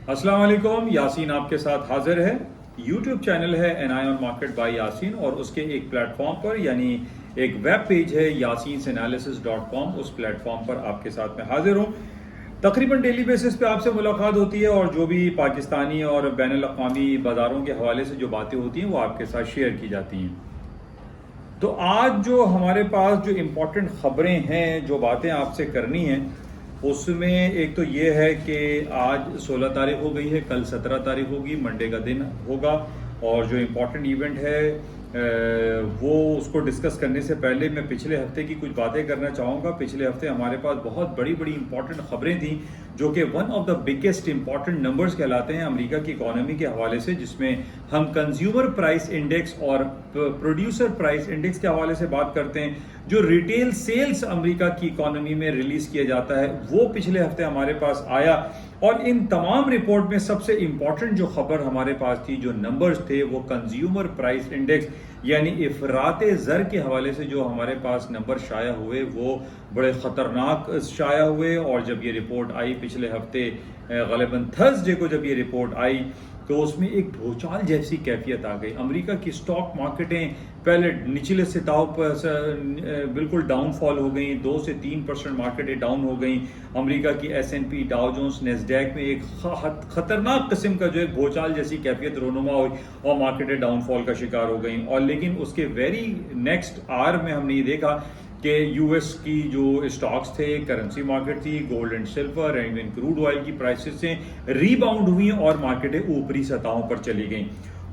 अस्सलाम वालेकुम, यासीन आपके साथ हाजिर है। यूट्यूब चैनल है an eye on market by Yasin और उसके एक प्लेटफॉर्म पर यानी एक वेब पेज है yasinanalysis.com। उस प्लेटफॉर्म पर आपके साथ मैं हाजिर हूँ। तकरीबन डेली बेसिस पे आपसे मुलाकात होती है और जो भी पाकिस्तानी और बैनुल अक़वामी बाज़ारों के हवाले से जो बातें होती हैं वो आपके साथ शेयर की जाती हैं। तो आज जो हमारे पास जो इम्पोर्टेंट ख़बरें हैं, जो बातें आपसे करनी हैं, उसमें एक तो ये है कि आज 16 तारीख हो गई है, कल 17 तारीख होगी, मंडे का दिन होगा। और जो इम्पोर्टेंट इवेंट है वो उसको डिस्कस करने से पहले मैं पिछले हफ्ते की कुछ बातें करना चाहूँगा। पिछले हफ्ते हमारे पास बहुत बड़ी बड़ी इंपॉर्टेंट खबरें थी जो कि one of the biggest important numbers कहलाते हैं अमेरिका की इकोनॉमी के हवाले से, जिसमें हम कंज्यूमर प्राइस इंडेक्स और प्रोड्यूसर प्राइस इंडेक्स के हवाले से बात करते हैं। जो रिटेल सेल्स अमेरिका की इकोनॉमी में रिलीज किया जाता है वो पिछले हफ्ते हमारे पास आया। और इन तमाम रिपोर्ट में सबसे इंपॉर्टेंट जो खबर हमारे पास थी, जो नंबर्स थे, वो कंज्यूमर प्राइस इंडेक्स यानी इफराते ज़र के हवाले से जो हमारे पास नंबर शाया हुए वो बड़े ख़तरनाक शाया हुए। और जब ये रिपोर्ट आई पिछले हफ्ते ग़ालिबन थर्सडे को, जब ये रिपोर्ट आई तो उसमें एक भूचाल जैसी कैफियत आ गई। अमेरिका की स्टॉक मार्केटें पहले निचले सिताओं पर बिल्कुल डाउनफॉल हो गई, 2 से 3% मार्केटें डाउन हो गई। अमेरिका की S&P, डाउ जोन्स, नेस्डैक में एक खतरनाक किस्म का जो है भूचाल जैसी कैफियत रोनुमा हुई और मार्केटें डाउनफॉल का शिकार हो गई। और लेकिन उसके वेरी नेक्स्ट आवर में हमने ये देखा कि यूएस की जो स्टॉक्स थे, करेंसी मार्केट थी, gold and silver and even crude oil की प्राइसेस से रीबाउंड हुई और मार्केटें ऊपरी सतहों पर चली गईं।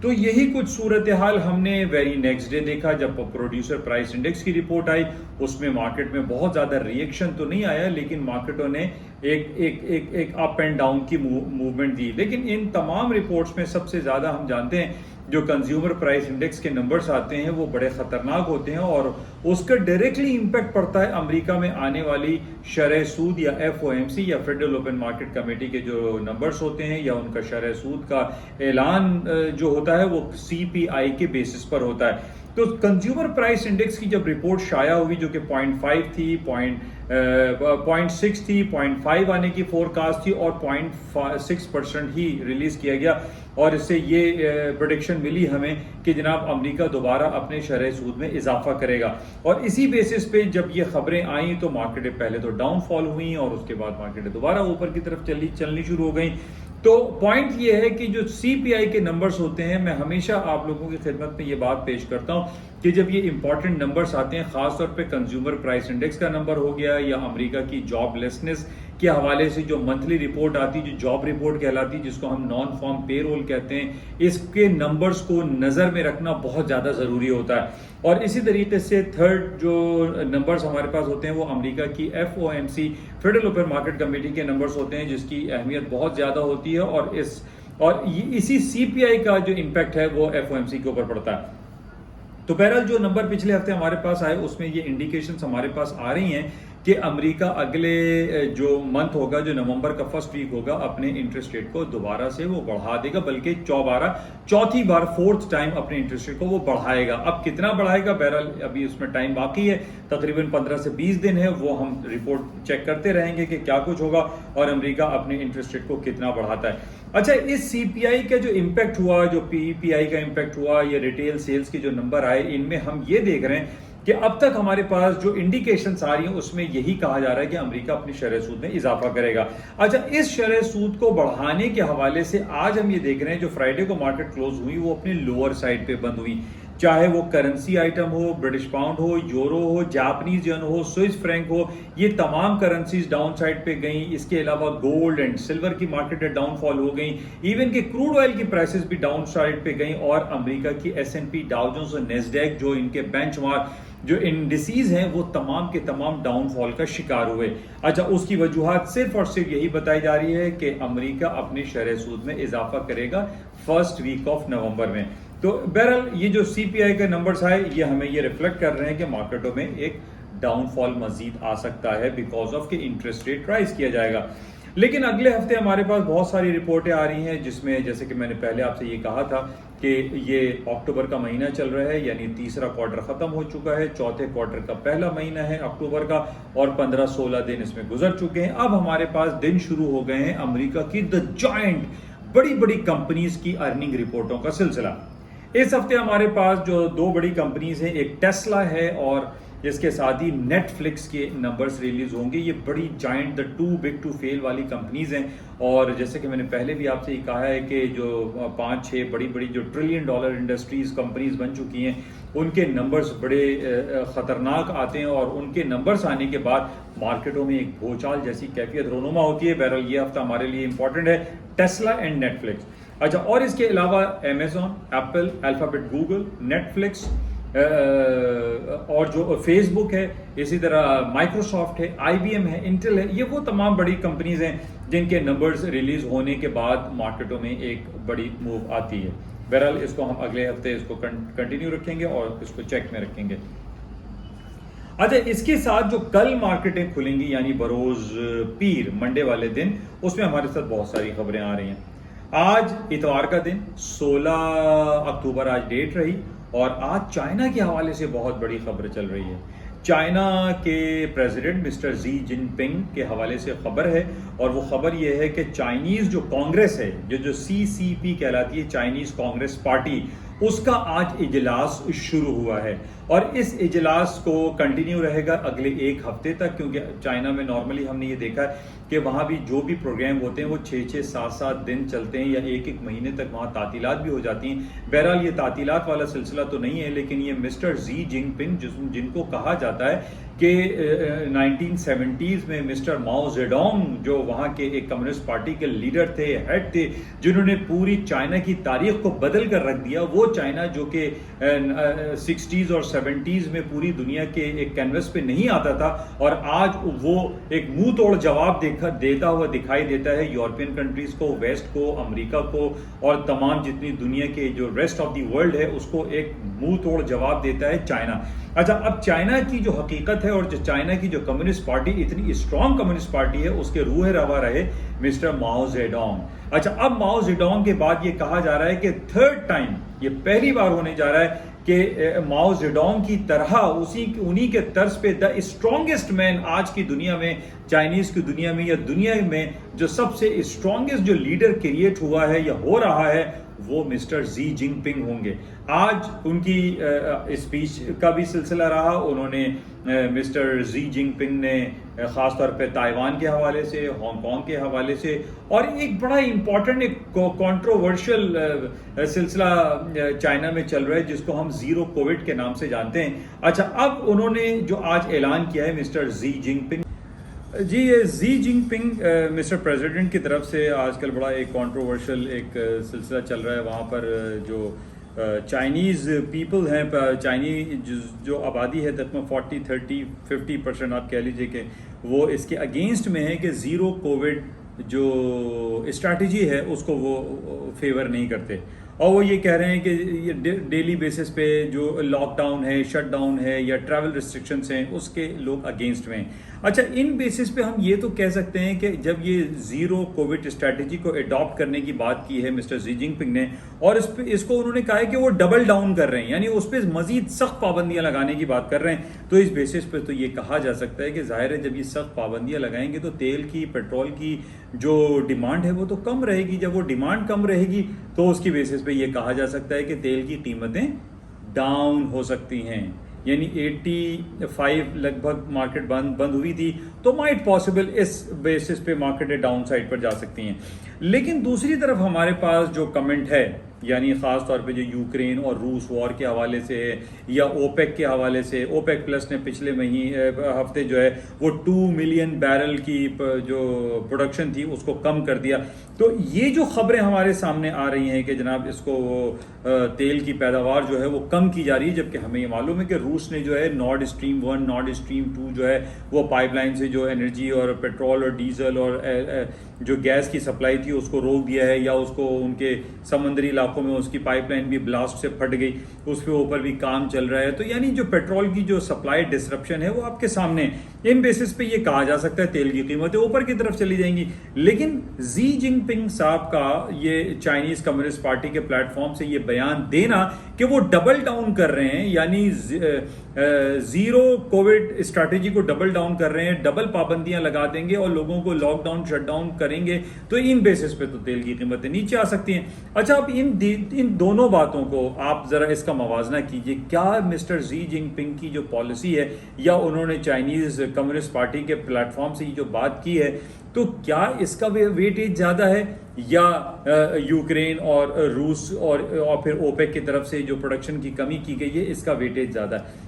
तो यही कुछ सूरत हाल हमने वेरी नेक्स्ट डे देखा जब प्रोड्यूसर प्राइस इंडेक्स की रिपोर्ट आई। उसमें मार्केट में बहुत ज़्यादा रिएक्शन तो नहीं आया, लेकिन मार्केटों ने एक अप एंड डाउन की मूवमेंट दी। लेकिन इन तमाम रिपोर्ट्स में सबसे ज़्यादा हम जानते हैं जो कंज्यूमर प्राइस इंडेक्स के नंबर्स आते हैं वो बड़े ख़तरनाक होते हैं और उसका डायरेक्टली इम्पैक्ट पड़ता है अमेरिका में आने वाली शरह सूद या FOMC या फेडरल ओपन मार्केट कमेटी के जो नंबर्स होते हैं या उनका शरह सूद का ऐलान जो होता है वो CPI के बेसिस पर होता है। तो कंज्यूमर प्राइस इंडेक्स की जब रिपोर्ट शाया हुई जो कि 0.5 थी, 0.6 थी, 0.5 आने की फोरकास्ट थी और 0.6% ही रिलीज किया गया। और इससे ये प्रेडिक्शन मिली हमें कि जनाब अमेरिका दोबारा अपने शरह सूद में इजाफा करेगा। और इसी बेसिस पे जब ये खबरें आई तो मार्केटें पहले तो डाउनफॉल हुई और उसके बाद मार्केटें दोबारा ऊपर की तरफ चलनी शुरू हो गई। तो पॉइंट ये है कि जो CPI के नंबर्स होते हैं, मैं हमेशा आप लोगों की खिदमत में ये बात पेश करता हूं कि जब ये इंपॉर्टेंट नंबर्स आते हैं, खासतौर पे कंज्यूमर प्राइस इंडेक्स का नंबर हो गया या अमेरिका की जॉबलेसनेस के हवाले से जो मंथली रिपोर्ट आती है, जो जॉब रिपोर्ट कहलाती है, जिसको हम नॉन फॉर्म पेरोल कहते हैं, इसके नंबर्स को नज़र में रखना बहुत ज़्यादा ज़रूरी होता है। और इसी तरीके से थर्ड जो नंबर्स हमारे पास होते हैं वो अमेरिका की FOMC federal open market committee के नंबर्स होते हैं, जिसकी अहमियत बहुत ज़्यादा होती है और इसी CPI का जो इम्पैक्ट है वो FOMC के ऊपर पड़ता है। तो बहरहाल जो नंबर पिछले हफ्ते हमारे पास आए उसमें ये इंडिकेशंस हमारे पास आ रही हैं कि अमेरिका अगले जो मंथ होगा, जो नवंबर का फर्स्ट वीक होगा, अपने इंटरेस्ट रेट को दोबारा से वो बढ़ा देगा, बल्कि चौथी बार फोर्थ टाइम अपने इंटरेस्ट रेट को वो बढ़ाएगा। अब कितना बढ़ाएगा, बहरहाल अभी उसमें टाइम बाकी है, तकरीबन 15 से 20 दिन है, वो हम रिपोर्ट चेक करते रहेंगे कि क्या कुछ होगा और अमेरिका अपने इंटरेस्ट रेट को कितना बढ़ाता है। अच्छा, इस CPI का जो इम्पैक्ट हुआ, जो PPI का इम्पैक्ट हुआ, ये रिटेल सेल्स के जो नंबर आए, इनमें हम ये देख रहे हैं कि अब तक हमारे पास जो इंडिकेशंस आ रही हैं उसमें यही कहा जा रहा है कि अमेरिका अपनी शरह सूद में इजाफा करेगा। अच्छा, इस शरह सूद को बढ़ाने के हवाले से आज हम ये देख रहे हैं जो फ्राइडे को मार्केट क्लोज हुई वो अपनी लोअर साइड पे बंद हुई, चाहे वो करेंसी आइटम हो, ब्रिटिश पाउंड हो, यूरो हो, जापानीज येन हो, स्विस फ्रैंक हो, ये तमाम करेंसीज डाउन साइड पे गई। इसके अलावा गोल्ड एंड सिल्वर की मार्केटें डाउनफॉल हो गई, इवन के क्रूड ऑयल की प्राइसेस भी डाउन साइड पे गई। और अमेरिका की S&P, डाउ जोन्स और नेस्डैक जो इनके बेंचमार्क जो इंडिसीज हैं वो तमाम के तमाम डाउनफॉल का शिकार हुए। अच्छा, उसकी वजूहत सिर्फ और सिर्फ यही बताई जा रही है कि अमेरिका अपने शरह सूद में इजाफा करेगा फर्स्ट वीक ऑफ नवंबर में। तो बहरहाल ये जो CPI के नंबर्स आए ये हमें ये रिफ्लेक्ट कर रहे हैं कि मार्केटों में एक डाउनफॉल मजीद आ सकता है बिकॉज ऑफ के इंटरेस्ट रेट राइज किया जाएगा। लेकिन अगले हफ्ते हमारे पास बहुत सारी रिपोर्टें आ रही हैं जिसमें, जैसे कि मैंने पहले आपसे ये कहा था कि ये अक्टूबर का महीना चल रहा है, यानी तीसरा क्वार्टर ख़त्म हो चुका है, चौथे क्वार्टर का पहला महीना है अक्टूबर का, और 15-16 दिन इसमें गुजर चुके हैं। अब हमारे पास दिन शुरू हो गए हैं अमेरिका की द जायंट बड़ी बड़ी कंपनीज की अर्निंग रिपोर्टों का सिलसिला। इस हफ्ते हमारे पास जो दो बड़ी कंपनीज हैं, एक टेस्ला है और इसके साथ ही नेटफ्लिक्स के नंबर्स रिलीज होंगे। ये बड़ी giant the too big to fail वाली कंपनीज हैं, और जैसे कि मैंने पहले भी आपसे ये कहा है कि जो 5-6 बड़ी बड़ी जो $1 ट्रिलियन इंडस्ट्रीज कंपनीज बन चुकी हैं, उनके नंबर्स बड़े खतरनाक आते हैं, और उनके नंबर्स आने के बाद मार्केटों में एक भूचाल जैसी कैफियत रोनुमा होती है। बहरहाल ये हफ्ता हमारे लिए इंपॉर्टेंट है, टेस्ला एंड नेटफ्लिक्स। अच्छा, और इसके अलावा Amazon, Apple, alphabet, Google, Netflix और जो फेसबुक है, इसी तरह माइक्रोसॉफ्ट है, IBM है, इंटेल है, ये वो तमाम बड़ी कंपनीज हैं जिनके नंबर्स रिलीज होने के बाद मार्केटों में एक बड़ी मूव आती है। बहरहाल इसको हम अगले हफ्ते इसको कंटिन्यू रखेंगे और इसको चेक में रखेंगे। अच्छा, इसके साथ जो कल मार्केटें खुलेंगी यानी बरोज पीर मंडे वाले दिन, उसमें हमारे साथ बहुत सारी खबरें आ रही हैं। आज इतवार का दिन 16 अक्टूबर आज डेट रही, और आज चाइना के हवाले से बहुत बड़ी खबर चल रही है। चाइना के प्रेसिडेंट मिस्टर जी जिनपिंग के हवाले से खबर है, और वो खबर ये है कि चाइनीज जो कांग्रेस है, जो CCP कहलाती है, चाइनीज कांग्रेस पार्टी, उसका आज इजलास शुरू हुआ है, और इस इजलास को कंटिन्यू रहेगा अगले एक हफ्ते तक, क्योंकि चाइना में नॉर्मली हमने ये देखा है कि वहाँ भी जो भी प्रोग्राम होते हैं वो 6-6, 7-7 दिन चलते हैं, या 1-1 महीने तक वहाँ तातीलात भी हो जाती हैं। बहरहाल ये तातीलात वाला सिलसिला तो नहीं है, लेकिन ये मिस्टर जी जिनपिंग जिनको कहा जाता है कि 1970s में मिस्टर माओ जेडोंग, जो वहाँ के एक कम्युनिस्ट पार्टी के लीडर थे, हेड थे, जिन्होंने पूरी चाइना की तारीख को बदल कर रख दिया। वो चाइना जो कि 60s और 70s में पूरी दुनिया के एक कैनवस पे नहीं आता था, और आज वो एक मुंह तोड़ जवाब देता हुआ दिखाई देता है यूरोपियन कंट्रीज को, वेस्ट को, अमेरिका को, और तमाम जितनी दुनिया के जो रेस्ट ऑफ द वर्ल्ड है उसको एक मुंह तोड़ जवाब देता है चाइना। अच्छा, अब चाइना की जो हकीकत है और जो चाइना की जो कम्युनिस्ट पार्टी, इतनी स्ट्रॉन्ग कम्युनिस्ट पार्टी है, उसके रूह रवा रहे मिस्टर माओ जेडोंग। अच्छा, अब माओ जेडोंग के बाद ये कहा जा रहा है कि थर्ड टाइम, ये पहली बार होने जा रहा है कि माओ जेडोंग की तरह उन्हीं के तर्ज पे द स्ट्रॉन्गेस्ट मैन आज की दुनिया में, चाइनीज की दुनिया में, या दुनिया में जो सबसे स्ट्रॉन्गेस्ट जो लीडर क्रिएट हुआ है या हो रहा है, वो मिस्टर जी जिनपिंग होंगे। आज उनकी स्पीच का भी सिलसिला रहा। उन्होंने मिस्टर जी जिनपिंग ने ख़ास तौर पे ताइवान के हवाले से, हांगकांग के हवाले से, और एक बड़ा इंपॉर्टेंट एक कंट्रोवर्शियल सिलसिला चाइना में चल रहा है जिसको हम ज़ीरो कोविड के नाम से जानते हैं। अच्छा, अब उन्होंने जो आज ऐलान किया है मिस्टर जी जिनपिंग जी, ये जी जिनपिंग मिस्टर प्रेसिडेंट की तरफ से आजकल बड़ा एक कंट्रोवर्शियल एक सिलसिला चल रहा है। वहाँ पर जो चाइनीज़ पीपल हैं, चाइनीज जो आबादी है तकरीबन 40, 30, 50% आप कह लीजिए कि वो इसके अगेंस्ट में है कि ज़ीरो कोविड जो स्ट्रैटेजी है उसको वो फेवर नहीं करते, और वो ये कह रहे हैं कि ये डेली बेसिस पे जो लॉकडाउन है, शटडाउन है, या ट्रैवल रिस्ट्रिक्शंस हैं, उसके लोग अगेंस्ट में। अच्छा, इन बेसिस पे हम ये तो कह सकते हैं कि जब ये ज़ीरो कोविड स्ट्रैटेजी को अडॉप्ट करने की बात की है मिस्टर जी जिनपिंग ने, और इसको उन्होंने कहा है कि वो डबल डाउन कर रहे हैं, यानी उस पर मजीद सख्त पाबंदियां लगाने की बात कर रहे हैं, तो इस बेसिस पे तो ये कहा जा सकता है कि जाहिर है जब ये सख्त पाबंदियां लगाएंगे तो तेल की, पेट्रोल की जो डिमांड है वो तो कम रहेगी। जब वो डिमांड कम रहेगी तो उसकी बेसिस पे ये कहा जा सकता है कि तेल की कीमतें डाउन हो सकती हैं, यानी 85 लगभग मार्केट बंद हुई थी, तो माइट पॉसिबल इस बेसिस पे मार्केटें डाउन साइड पर जा सकती हैं। लेकिन दूसरी तरफ हमारे पास जो कमेंट है, यानी ख़ास तौर पे जो यूक्रेन और रूस वॉर के हवाले से है, या ओपेक के हवाले से, ओपेक प्लस ने पिछले हफ्ते जो है वो 2 मिलियन बैरल की जो प्रोडक्शन थी उसको कम कर दिया। तो ये जो खबरें हमारे सामने आ रही हैं कि जनाब इसको तेल की पैदावार जो है वो कम की जा रही है, जबकि हमें ये मालूम है कि रूस ने जो है नॉर्ड स्ट्रीम 1, नॉर्ड स्ट्रीम 2 जो है वो पाइपलाइन से जो एनर्जी और पेट्रोल और डीजल और जो गैस की सप्लाई थी उसको रोक दिया है, या उसको उनके समुद्री इलाकों में उसकी पाइपलाइन भी ब्लास्ट से फट गई, उसके ऊपर भी काम चल रहा है। तो यानी जो पेट्रोल की जो सप्लाई डिसरप्शन है वो आपके सामने है। इन बेसिस पे ये कहा जा सकता है तेल की कीमतें ऊपर की तरफ चली जाएंगी। लेकिन जी जिनपिंग साहब का ये चाइनीज कम्युनिस्ट पार्टी के प्लेटफॉर्म से ये बयान देना कि वो डबल डाउन कर रहे हैं, यानी जीरो कोविड स्ट्रैटेजी को डबल डाउन कर रहे हैं, डबल पाबंदियां लगा देंगे और लोगों को लॉकडाउन शटडाउन करेंगे, तो इन बेसिस पे तो तेल की कीमतें नीचे आ सकती हैं। अच्छा, अब इन दोनों बातों को आप जरा इसका मवाजना कीजिए। क्या मिस्टर जी जिनपिंग की जो पॉलिसी है, या उन्होंने चाइनीज कम्युनिस्ट पार्टी के प्लेटफॉर्म से ये जो बात की है, तो क्या इसका वेटेज ज्यादा है, या यूक्रेन और रूस और फिर ओपेक की तरफ से जो प्रोडक्शन की कमी की गई है इसका वेटेज ज्यादा है?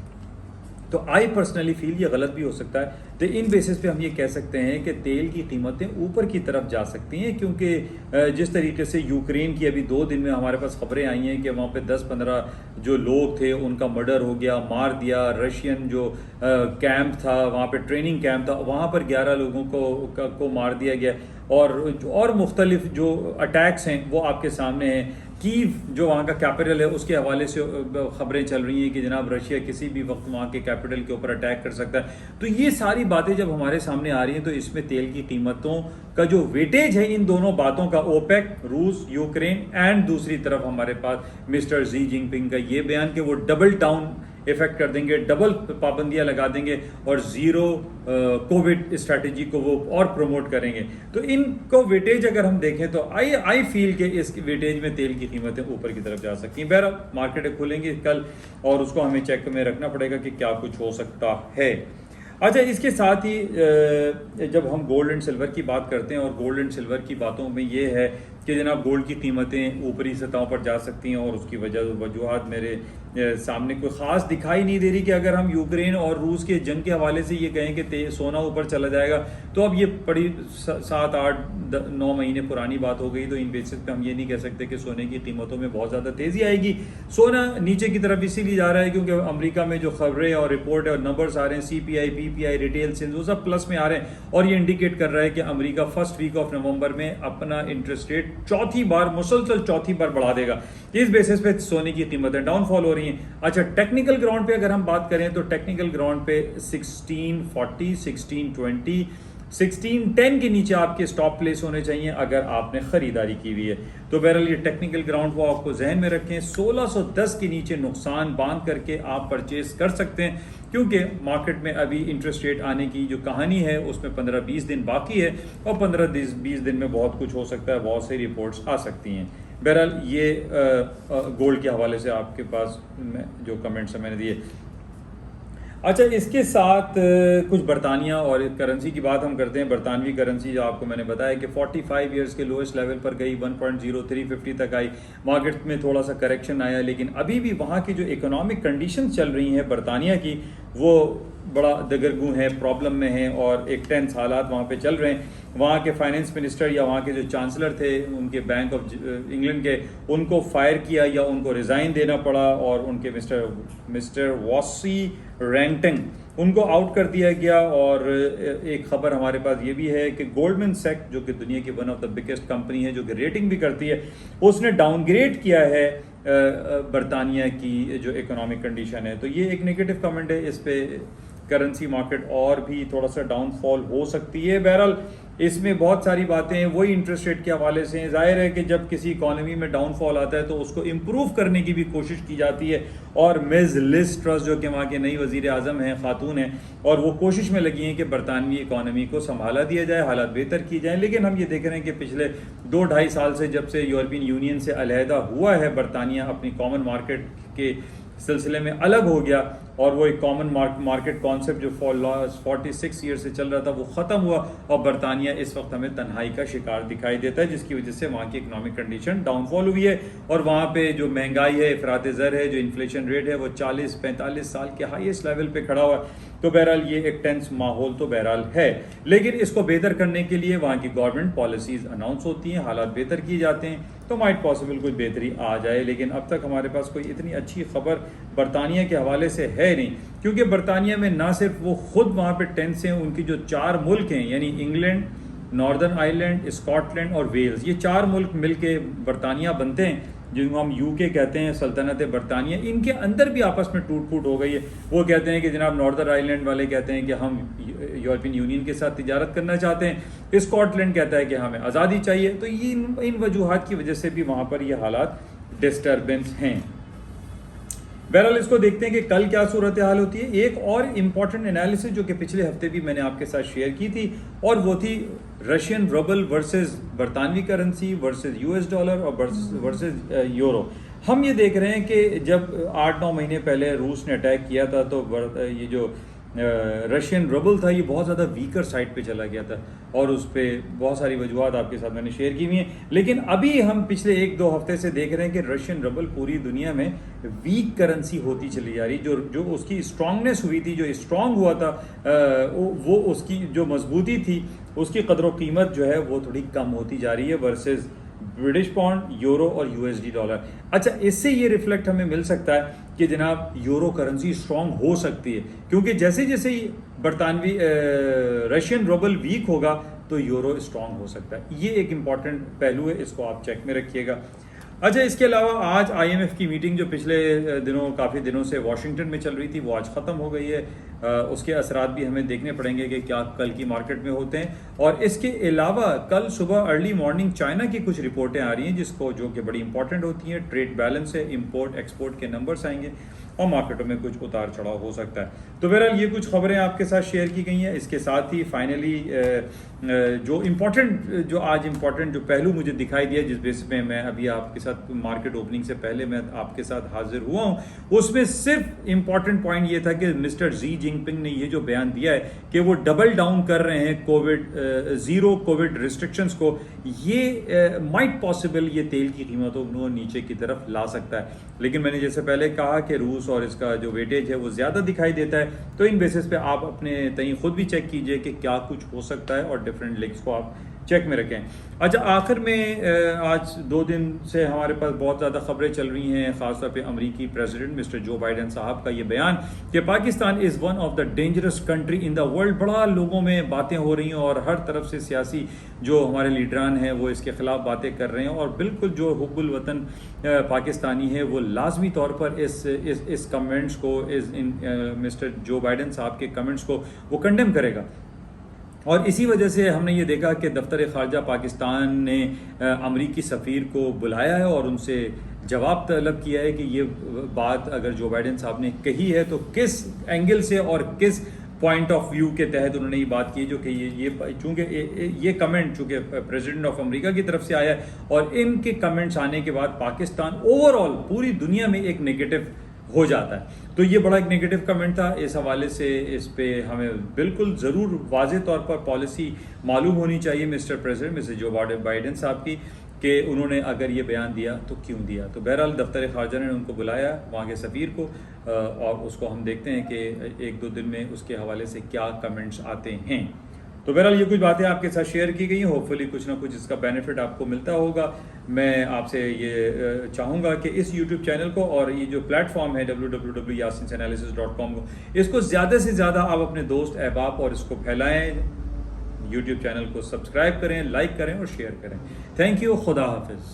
तो आई पर्सनली फील ये गलत भी हो सकता है। तो इन बेसिस पे हम ये कह सकते हैं कि तेल की कीमतें ऊपर की तरफ जा सकती हैं, क्योंकि जिस तरीके से यूक्रेन की अभी 2 दिन में हमारे पास खबरें आई हैं कि वहाँ पे 10-15 जो लोग थे उनका मर्डर हो गया, मार दिया। रशियन जो कैंप था, वहाँ पे ट्रेनिंग कैंप था, वहाँ पर 11 लोगों को मार दिया गया। और मुख्तलिफ जो अटैक्स हैं वो आपके सामने हैं। कीव जो वहाँ का कैपिटल है उसके हवाले से खबरें चल रही हैं कि जनाब रशिया किसी भी वक्त वहाँ के कैपिटल के ऊपर अटैक कर सकता है। तो ये सारी बातें जब हमारे सामने आ रही हैं तो इसमें तेल की कीमतों का जो वेटेज है इन दोनों बातों का, ओपेक, रूस, यूक्रेन एंड दूसरी तरफ हमारे पास मिस्टर जी जिनपिंग का ये बयान कि वो डबल डाउन इफेक्ट कर देंगे, डबल पाबंदियां लगा देंगे और जीरो कोविड स्ट्रैटेजी को वो और प्रमोट करेंगे। तो इनको वेटेज अगर हम देखें तो आई फील के इस वेटेज में तेल की कीमतें ऊपर की तरफ जा सकती हैं। बहरहाल मार्केटें खुलेंगी कल और उसको हमें चेक में रखना पड़ेगा कि क्या कुछ हो सकता है। अच्छा, इसके साथ ही जब हम गोल्ड एंड सिल्वर की बात करते हैं, और गोल्ड एंड सिल्वर की बातों में ये है कि जनाब गोल्ड की कीमतें ऊपरी सतहों पर जा सकती हैं, और उसकी वजूहत मेरे सामने कोई ख़ास दिखाई नहीं दे रही कि अगर हम यूक्रेन और रूस के जंग के हवाले से ये कहें कि सोना ऊपर चला जाएगा, तो अब ये बड़ी 7-8-9 महीने पुरानी बात हो गई। तो इन बेसिस पे हम ये नहीं कह सकते कि सोने की कीमतों में बहुत ज़्यादा तेज़ी आएगी। सोना नीचे की तरफ इसीलिए जा रहा है क्योंकि अमेरिका में जो खबरें और रिपोर्ट और नंबर्स आ रहे हैं, CPI, PPI, रिटेल सेल्स, वो सब प्लस में आ रहे हैं, और ये इंडिकेट कर रहा है कि America first week of November में अपना इंटरेस्ट रेट मुसलसल चौथी बार बढ़ा देगा। इस बेसिस पे सोने की कीमतें डाउनफॉल हो रही हैं। अच्छा, टेक्निकल ग्राउंड पे अगर हम बात करें तो टेक्निकल ग्राउंड पे 1640, 1620, 1610 के नीचे आपके स्टॉप प्लेस होने चाहिए अगर आपने खरीदारी की हुई है। तो बहरहाल ये टेक्निकल ग्राउंड वो आपको जहन में रखें। 1610 के नीचे नुकसान बांध करके आप परचेज कर सकते हैं, क्योंकि मार्केट में अभी इंटरेस्ट रेट आने की जो कहानी है उसमें 15-20 दिन बाकी है, और 15-20 दिन में बहुत कुछ हो सकता है, बहुत सी रिपोर्ट्स आ सकती हैं। बहरहाल ये गोल्ड के हवाले से आपके पास जो कमेंट्स मैंने दिए। अच्छा, इसके साथ कुछ बरतानिया और करेंसी की बात हम करते हैं। बरतानवी करेंसी जो आपको मैंने बताया कि 45 ईयर्स के लोएस्ट लेवल पर गई, 1.0350 तक आई। मार्केट में थोड़ा सा करेक्शन आया, लेकिन अभी भी वहाँ की जो इकोनॉमिक कंडीशंस चल रही हैं बरतानिया की, वो बड़ा दगरगू है, प्रॉब्लम में है, और एक टेंस हालात वहाँ पे चल रहे हैं। वहाँ के फाइनेंस मिनिस्टर या वहाँ के जो चांसलर थे उनके बैंक ऑफ इंग्लैंड के, उनको फायर किया या उनको रिज़ाइन देना पड़ा, और उनके मिस्टर वॉसी रैंगटन उनको आउट कर दिया गया। और एक खबर हमारे पास ये भी है कि गोल्डमैन सैक्स जो कि दुनिया की one of the biggest company है, जो कि रेटिंग भी करती है, उसने डाउनग्रेड किया है बरतानिया की जो इकोनॉमिक कंडीशन है। तो ये एक नेगेटिव कमेंट है, इस पे करेंसी मार्केट और भी थोड़ा सा डाउनफॉल हो सकती है। बहरहाल इसमें बहुत सारी बातें हैं, वही इंटरेस्ट रेट के हवाले से हैं। जाहिर है कि जब किसी इकोनॉमी में डाउनफॉल आता है तो उसको इम्प्रूव करने की भी कोशिश की जाती है, और मिस लिज ट्रस जो कि वहाँ के नई वजीर आज़म हैं, खातून हैं, और वो कोशिश में लगी हैं कि बरतानवी इकोनॉमी को संभाला दिया जाए, हालात बेहतर की जाए। लेकिन हम ये देख रहे हैं कि पिछले 2-2.5 साल से जब से यूरोपियन यूनियन से अलहदा हुआ है बरतानिया, अपनी कॉमन मार्केट के सिलसिले में अलग हो गया, और वो एक कॉमन मार्केट कॉन्सेप्ट जो 46 ईयर से चल रहा था वो ख़त्म हुआ, और बरतानिया इस वक्त हमें तन्हाई का शिकार दिखाई देता है, जिसकी वजह से वहाँ की इकोनॉमिक कंडीशन डाउनफॉल हुई है। और वहाँ पे जो महंगाई है, इफरात ज़र है, जो इन्फ्लेशन रेट है, वो 40-45 साल के हाईएस्ट लेवल पे खड़ा हुआ है। तो बहरहाल ये एक टेंस माहौल तो बहरहाल है, लेकिन इसको बेहतर करने के लिए वहाँ की गवर्नमेंट पॉलिसीज़ अनाउंस होती हैं, हालात बेहतर किए जाते हैं, तो माइट पॉसिबल कुछ बेहतरी आ जाए। लेकिन अब तक हमारे पास कोई इतनी अच्छी खबर बरतानिया के हवाले से है नहीं, क्योंकि बरतानिया में ना सिर्फ वो खुद वहाँ पे टेंस हैं, उनकी जो 4 मुल्क हैं यानी इंग्लैंड, नॉर्दर्न आयरलैंड, स्कॉटलैंड और वेल्स, ये 4 मुल्क मिलके बरतानिया बनते हैं, जिनको हम यूके कहते हैं, सल्तनत बरतानिया। इनके अंदर भी आपस में टूट फूट हो गई है। वो कहते हैं कि जनाब नॉर्दर्न आयरलैंड वाले कहते हैं कि हम यूरोपियन यूनियन के साथ तिजारत करना चाहते हैं, स्कॉटलैंड कहता है कि हमें आज़ादी चाहिए। तो ये इन वजूहात की वजह से भी वहाँ पर ये हालात डिस्टर्बेंस हैं। बहरहाल इसको देखते हैं कि कल क्या सूरत हाल होती है। एक और इम्पॉर्टेंट एनालिसिस जो कि पिछले हफ्ते भी मैंने आपके साथ शेयर की थी, और वो थी रशियन रूबल वर्सेस बरतानवी करेंसी वर्सेस यूएस डॉलर और वर्सेस यूरो। हम ये देख रहे हैं कि जब 8-9 महीने पहले रूस ने अटैक किया था तो ये जो रशियन रूबल था ये बहुत ज़्यादा वीकर साइड पे चला गया था, और उस पर बहुत सारी वजूहत आपके साथ मैंने शेयर की हुई हैं। लेकिन अभी हम पिछले 1-2 हफ्ते से देख रहे हैं कि रशियन रूबल पूरी दुनिया में वीक करेंसी होती चली जा रही। जो उसकी स्ट्रांगनेस हुई थी, जो स्ट्रांग हुआ था, वो उसकी जो मजबूती थी, उसकी कदर कीमत जो है वो थोड़ी कम होती जा रही है वर्सेस ब्रिटिश पाउंड, यूरो और यूएसडी डॉलर। अच्छा, इससे ये रिफ्लेक्ट हमें मिल सकता है कि जनाब यूरो करेंसी स्ट्रांग हो सकती है, क्योंकि जैसे जैसे बरतानवी रशियन रूबल वीक होगा तो यूरो स्ट्रांग हो सकता है। ये एक इम्पॉर्टेंट पहलू है, इसको आप चेक में रखिएगा। अच्छा, इसके अलावा आज आईएमएफ की मीटिंग जो पिछले काफ़ी दिनों से वाशिंगटन में चल रही थी वो आज ख़त्म हो गई है। उसके असरात भी हमें देखने पड़ेंगे कि क्या कल की मार्केट में होते हैं। और इसके अलावा कल सुबह अर्ली मॉर्निंग चाइना की कुछ रिपोर्टें आ रही हैं जो कि बड़ी इंपॉर्टेंट होती हैं। ट्रेड बैलेंस है, इंपोर्ट एक्सपोर्ट के नंबर्स आएंगे और मार्केटों में कुछ उतार चढ़ाव हो सकता है। तो बहरहाल ये कुछ खबरें आपके साथ शेयर की गई हैं। इसके साथ ही फाइनली जो आज इम्पोर्टेंट जो पहलू मुझे दिखाई दिया, जिस बेस पे मैं अभी आपके साथ मार्केट ओपनिंग से पहले मैं आपके साथ हाजिर हुआ हूँ, उसमें सिर्फ इम्पॉर्टेंट पॉइंट ये था कि मिस्टर जी जिनपिंग ने ये जो बयान दिया है कि वो डबल डाउन कर रहे हैं ज़ीरो कोविड रिस्ट्रिक्शंस को, ये माइट पॉसिबल ये तेल की कीमतों को नीचे की तरफ ला सकता है। लेकिन मैंने जैसे पहले कहा कि रूस और इसका जो वेटेज है वो ज़्यादा दिखाई देता है, तो इन बेसिस पे आप अपने तई खुद भी चेक कीजिए कि क्या कुछ हो सकता है और डिफरेंट लेग्स को आप चेक में रखें। अच्छा, आखिर में आज 2 दिन से हमारे पास बहुत ज़्यादा खबरें चल रही हैं, ख़ासतौर पे अमेरिकी प्रेसिडेंट मिस्टर जो बाइडेन साहब का ये बयान कि Pakistan is one of the dangerous country in the world. बड़ा लोगों में बातें हो रही हैं और हर तरफ से सियासी जो हमारे लीडरान हैं वो इसके ख़िलाफ़ बातें कर रहे हैं, और बिल्कुल जो हुब्बुल वतन पाकिस्तानी है वो लाजमी तौर पर इस कमेंट्स को, मिस्टर जो बाइडेन साहब के कमेंट्स को वो कंडेम करेगा। और इसी वजह से हमने ये देखा कि दफ्तर ख़ारजा पाकिस्तान ने अमरीकी सफ़ीर को बुलाया है और उनसे जवाब तलब किया है कि ये बात अगर जो बाइडेन साहब ने कही है तो किस एंगल से और किस पॉइंट ऑफ व्यू के तहत उन्होंने ये बात की, जो कि ये चूँकि ये कमेंट चूँकि प्रेसिडेंट ऑफ अमेरिका की तरफ से आया है, और इनके कमेंट्स आने के बाद पाकिस्तान ओवरऑल पूरी दुनिया में एक नेगेटिव हो जाता है। तो ये बड़ा एक नेगेटिव कमेंट था। इस हवाले से इस पे हमें बिल्कुल ज़रूर वाज़े तौर पर पॉलिसी मालूम होनी चाहिए mister president mister Joe Biden साहब की, कि उन्होंने अगर ये बयान दिया तो क्यों दिया। तो बहरहाल दफ्तर ख़ारजा ने उनको बुलाया, वहाँ के सफ़ीर को, और उसको हम देखते हैं कि 1-2 दिन में उसके हवाले से क्या कमेंट्स आते हैं। तो बहरहाल ये कुछ बातें आपके साथ शेयर की गई हैं, होपफुली कुछ ना कुछ इसका बेनिफिट आपको मिलता होगा। मैं आपसे ये चाहूँगा कि इस YouTube चैनल को और ये जो प्लेटफॉर्म है www.yasinanalysis.com को, इसको ज़्यादा से ज़्यादा आप अपने दोस्त अहबाब और इसको फैलाएँ। YouTube चैनल को सब्सक्राइब करें, लाइक करें और शेयर करें। थैंक यू, खुदा हाफिज़।